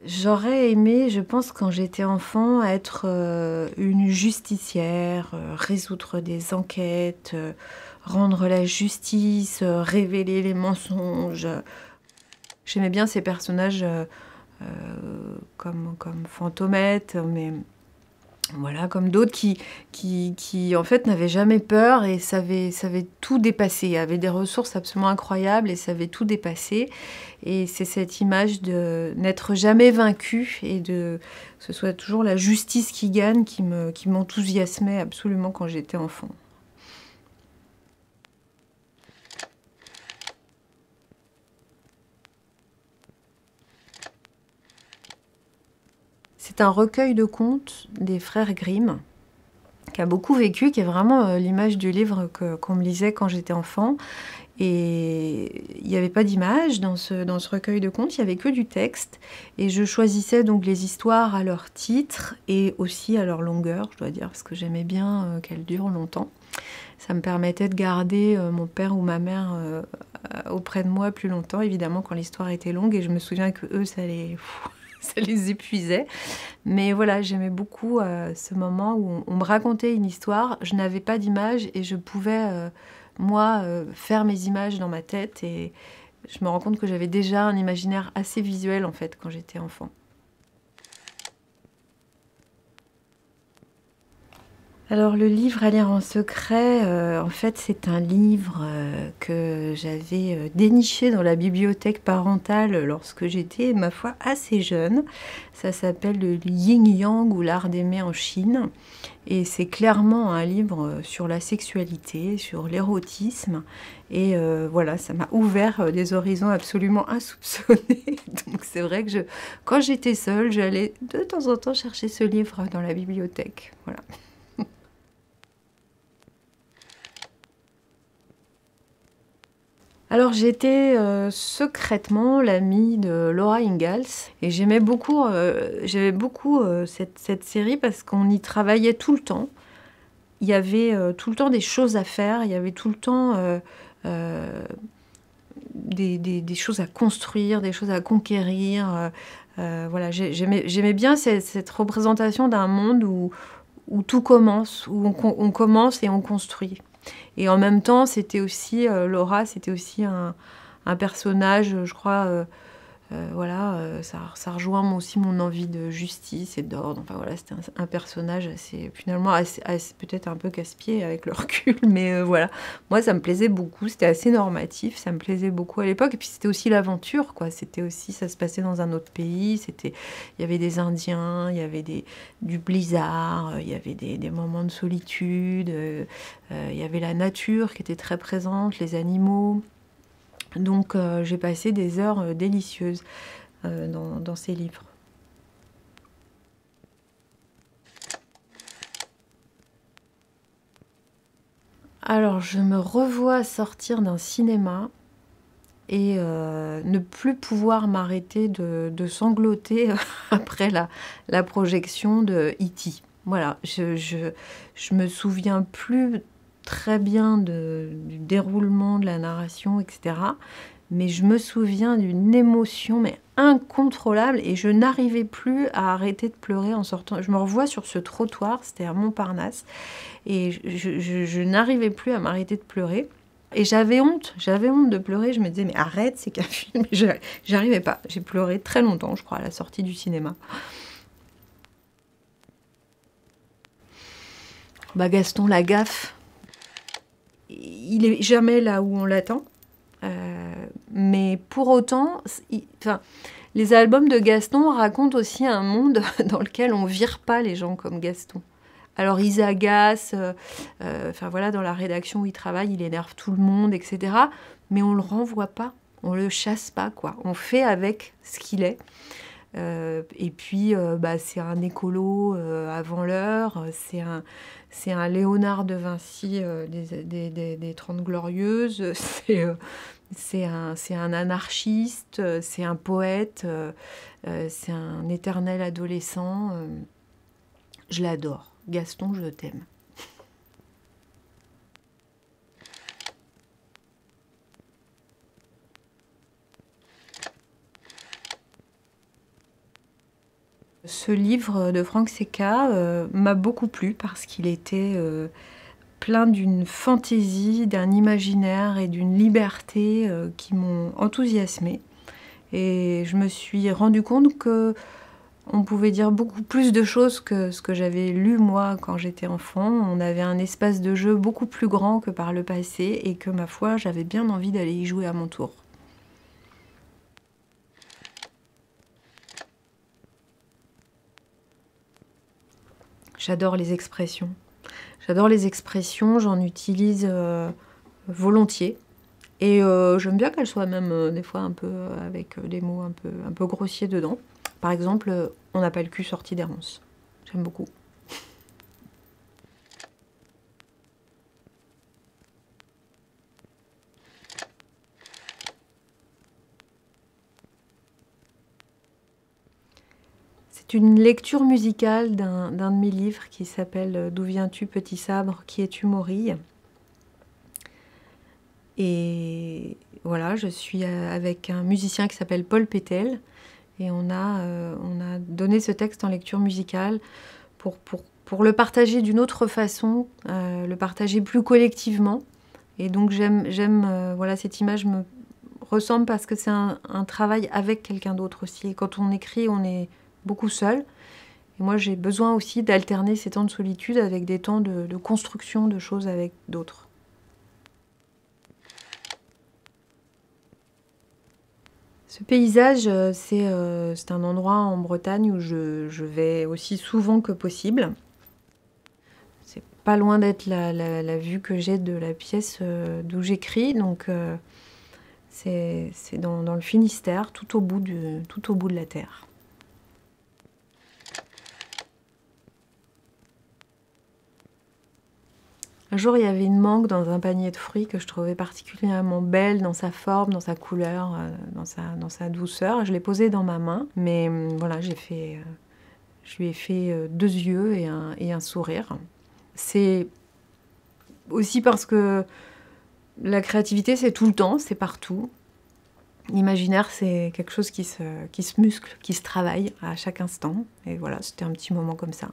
J'aurais aimé, je pense, quand j'étais enfant, être, une justicière, résoudre des enquêtes, rendre la justice, révéler les mensonges. J'aimais bien ces personnages, comme Fantomette, mais voilà, comme d'autres qui en fait, n'avaient jamais peur et savaient tout dépasser, avaient des ressources absolument incroyables et savaient tout dépasser. Et c'est cette image de n'être jamais vaincu et que ce soit toujours la justice qui gagne qui m'enthousiasmait absolument quand j'étais enfant. C'est un recueil de contes des frères Grimm, qui a beaucoup vécu, qui est vraiment l'image du livre qu'on me lisait quand j'étais enfant. Et il n'y avait pas d'image dans ce recueil de contes, il n'y avait que du texte. Et je choisissais donc les histoires à leur titre et aussi à leur longueur, je dois dire, parce que j'aimais bien qu'elles durent longtemps. Ça me permettait de garder mon père ou ma mère auprès de moi plus longtemps, évidemment, quand l'histoire était longue. Et je me souviens que eux, ça les épuisait. Mais voilà, j'aimais beaucoup ce moment où on me racontait une histoire, je n'avais pas d'image et je pouvais, moi, faire mes images dans ma tête. Et je me rends compte que j'avais déjà un imaginaire assez visuel, en fait, quand j'étais enfant. Alors le livre à lire en secret, en fait c'est un livre que j'avais déniché dans la bibliothèque parentale lorsque j'étais, ma foi, assez jeune. Ça s'appelle le Yin Yang ou l'art d'aimer en Chine. Et c'est clairement un livre sur la sexualité, sur l'érotisme. Et voilà, ça m'a ouvert des horizons absolument insoupçonnés. Donc c'est vrai que quand j'étais seule, j'allais de temps en temps chercher ce livre dans la bibliothèque. Voilà. Alors j'étais secrètement l'amie de Laura Ingalls et j'aimais beaucoup cette série parce qu'on y travaillait tout le temps. Il y avait tout le temps des choses à faire, il y avait tout le temps euh, des choses à construire, des choses à conquérir. Voilà, j'aimais bien cette représentation d'un monde où tout commence, où on commence et on construit. Et en même temps, c'était aussi, Laura, c'était aussi un personnage, je crois, voilà, ça rejoint aussi mon envie de justice et d'ordre. Enfin voilà, c'était un personnage finalement, peut-être un peu casse-pied avec le recul, mais voilà. Moi, ça me plaisait beaucoup, c'était assez normatif, ça me plaisait beaucoup à l'époque. Et puis c'était aussi l'aventure, quoi. C'était aussi, ça se passait dans un autre pays, il y avait des Indiens, il y avait du blizzard, il y avait des moments de solitude, il y avait la nature qui était très présente, les animaux. Donc j'ai passé des heures délicieuses dans ces livres. Alors je me revois sortir d'un cinéma et ne plus pouvoir m'arrêter de sangloter après la projection de E.T. Voilà, je me souviens plus très bien du déroulement de la narration, etc. Mais je me souviens d'une émotion mais incontrôlable et je n'arrivais plus à arrêter de pleurer en sortant. Je me revois sur ce trottoir, c'était à Montparnasse, et je n'arrivais plus à m'arrêter de pleurer. Et j'avais honte de pleurer. Je me disais, mais arrête, c'est qu'un film. J'arrivais pas. J'ai pleuré très longtemps, je crois, à la sortie du cinéma. Bah, Gaston Lagaffe, il est jamais là où on l'attend. Mais pour autant, les albums de Gaston racontent aussi un monde dans lequel on vire pas les gens comme Gaston. Alors ils agacent, enfin voilà, dans la rédaction où il travaille, il énerve tout le monde, etc. Mais on le renvoie pas, on le chasse pas, quoi. On fait avec ce qu'il est. Et puis, bah, c'est un écolo avant l'heure, C'est un Léonard de Vinci des 30 Glorieuses. C'est un anarchiste, c'est un poète, c'est un éternel adolescent. Je l'adore. Gaston, je t'aime. Ce livre de Frank Secka m'a beaucoup plu parce qu'il était plein d'une fantaisie, d'un imaginaire et d'une liberté qui m'ont enthousiasmée. Et je me suis rendu compte que on pouvait dire beaucoup plus de choses que ce que j'avais lu moi quand j'étais enfant. On avait un espace de jeu beaucoup plus grand que par le passé et que, ma foi, j'avais bien envie d'aller y jouer à mon tour. J'adore les expressions. J'adore les expressions, j'en utilise volontiers. Et j'aime bien qu'elles soient même des fois un peu avec des mots un peu grossiers dedans. Par exemple, on n'a pas le cul sorti des ronces. J'aime beaucoup. C'est une lecture musicale d'un de mes livres qui s'appelle « D'où viens-tu, petit sabre, qui es-tu, Morille ?» Et voilà, je suis avec un musicien qui s'appelle Paul Pétel. Et on a donné ce texte en lecture musicale pour le partager d'une autre façon, le partager plus collectivement. Et donc voilà, cette image me ressemble parce que c'est un travail avec quelqu'un d'autre aussi. Et quand on écrit, on est beaucoup seul. Et moi, j'ai besoin aussi d'alterner ces temps de solitude avec des temps de construction de choses avec d'autres. Ce paysage, c'est un endroit en Bretagne où je vais aussi souvent que possible. C'est pas loin d'être la vue que j'ai de la pièce d'où j'écris, donc c'est dans le Finistère, tout au bout de la terre. Un jour, il y avait une mangue dans un panier de fruits que je trouvais particulièrement belle dans sa forme, dans sa couleur, dans sa douceur. Je l'ai posée dans ma main, mais voilà, je lui ai fait 2 yeux et un sourire. C'est aussi parce que la créativité, c'est tout le temps, c'est partout. L'imaginaire, c'est quelque chose qui se muscle, qui se travaille à chaque instant. Et voilà, c'était un petit moment comme ça.